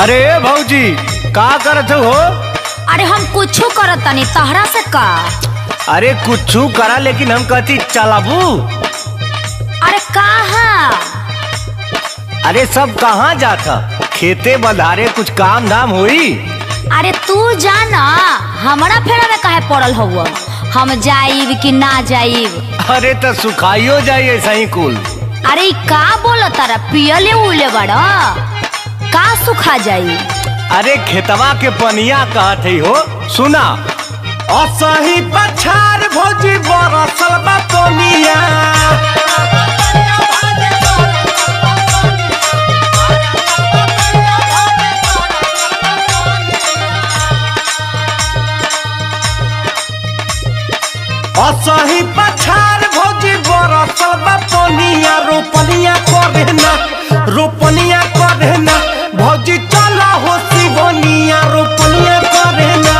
अरे भौजी का करत हो? अरे हम कुछ करत नहीं तहरा से का। अरे कुछ करा लेकिन हम कहती चलाबू। अरे कहाँ? अरे सब कहाँ जाता? खेते बधारे कुछ काम धाम हुई। अरे तू जाना हमारा फेरा में काहे पड़ल हुआ, हम जाइब कि ना जाइब। अरे तो सुखाइयो जाइए सही कुल। अरे का बोल तारा पियले उले बड़ा का सुखा जाई। अरे खेतवा के पनिया कहत है हो सुना। असही पछार भौजी बरसल बा पनिया। असही पछार भौजी बरसल बा पनिया। रोपनिया करे ना रोपनिया करे ना भौजी चला हो सिवनिया। रोपनिया करे ना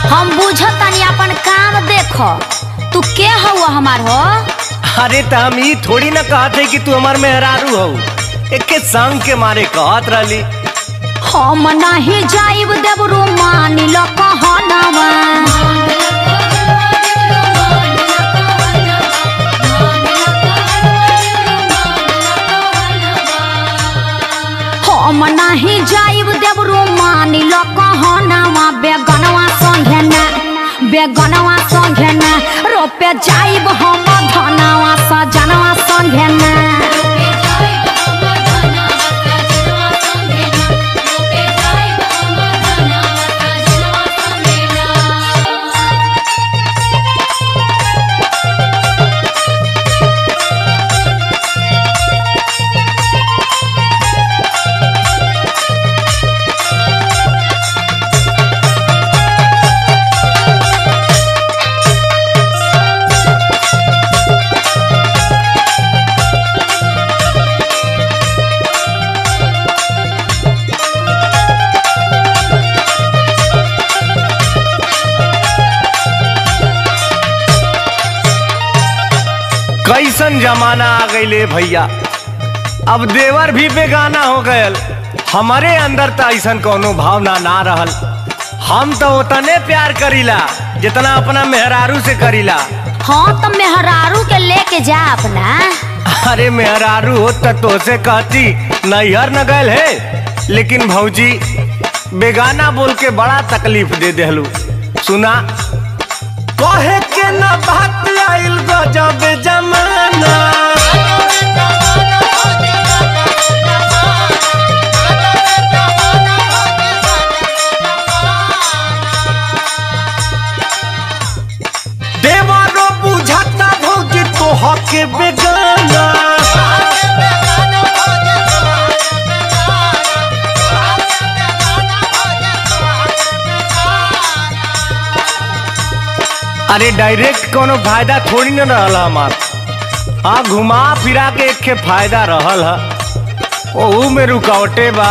हम बुझतानी अपन काम देखो। तू के हुआ हमार हो? अरे तो हम ये थोड़ी ना कहते कि तू हमार मेहरारू हो। एक संग के मारे कहत रही। हम नहीं जाइब देवरू मानी लो कहनवा। हम नहीं जाइब देवरू मानी लो कहनवा। बेगनवा संगे ना बेगनवा संगे ना रोपे जाइब हम धनवा सजनवा संगे ना। कैसन जमाना आ गई भैया। अब देवर भी बेगाना हो गयल। हमारे अंदर तो ऐसा कोनो भावना ना रहल। हम तो उतने प्यार करीला जितना अपना मेहरारू से करीला। हाँ तो मेहरारू के लेके जा अपना। अरे मेहरारू हो तो से कहती नैहर न गयल है। लेकिन भौजी बेगाना बोल के बड़ा तकलीफ दे देहलू। सुना कहे के ना बात आइल गजब जमाना। देवरो बुझाता भौजी तोह के बेगाना। अरे डायरेक्ट कोनो फायदा थोड़ी न रहल हमार। हाँ घुमा फिरा के एक फायदा रहल है ओहू में रुकावटे बा।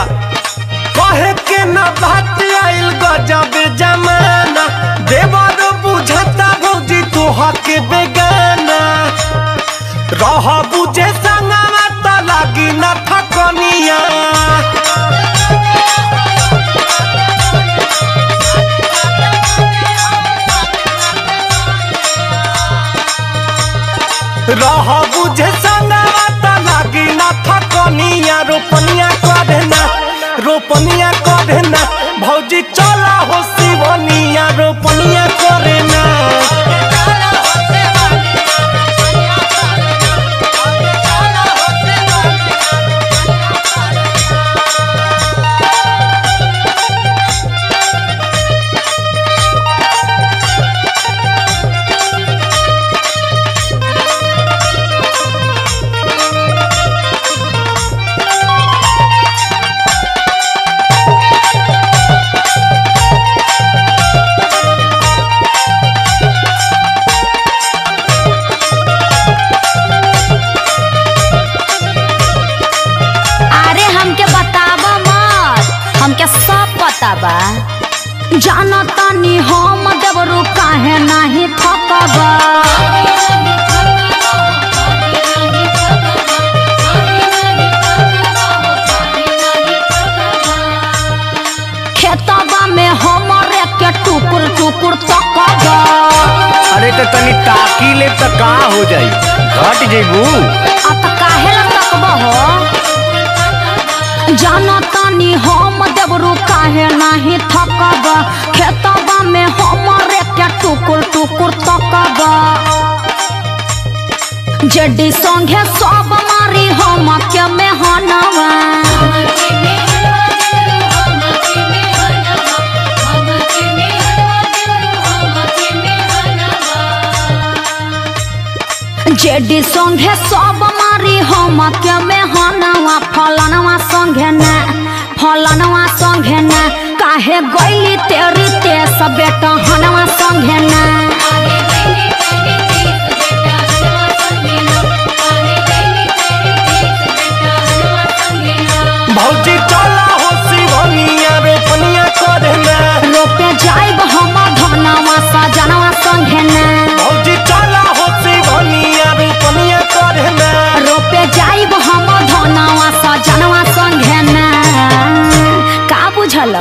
कहे के न बात आइल गजब जमाना। देवर बुझता भौजी तोह के बेगाना। रह बुझे संगवा त लागी न थकनिया। रह बुझे संगवा त लागी ना थकनिया। रोपनिया करे ना रोपनिया करे ना भौजी चला हो सिवनिया। रोपनिया करे ना बा। जानता नी हम देवरू काहे नहीं थकबा। खेतबा में हमरे के टुकुर टुकुर तकबा। अरे तो तनी ताकी ले तो का हो जाई, घट जेबू। अब काहे ला तकबा हो, जानता नी हम देवरू काहे नहीं थकबा। खेतबा में हमरे के टुकुर टुकुर तकबा। जड्डी संगे सब मारी हम के मेहनवा। जेडी संगे सब मारी हम के मेहनवा। फलनवा संगे ना, फलनवा संगे ना, काहे गईली तेरी तेस बेटा हनवा संगे ना। भौजी चला हो शिवनिया रोपनिया करना। रोपे जाइब हम धनवा सजनवा संगे ना। भौजी चला हो शिवनिया रोपनिया करना। रोपे जाइब हम धनवा सजनवा संगे ना। का बुझल?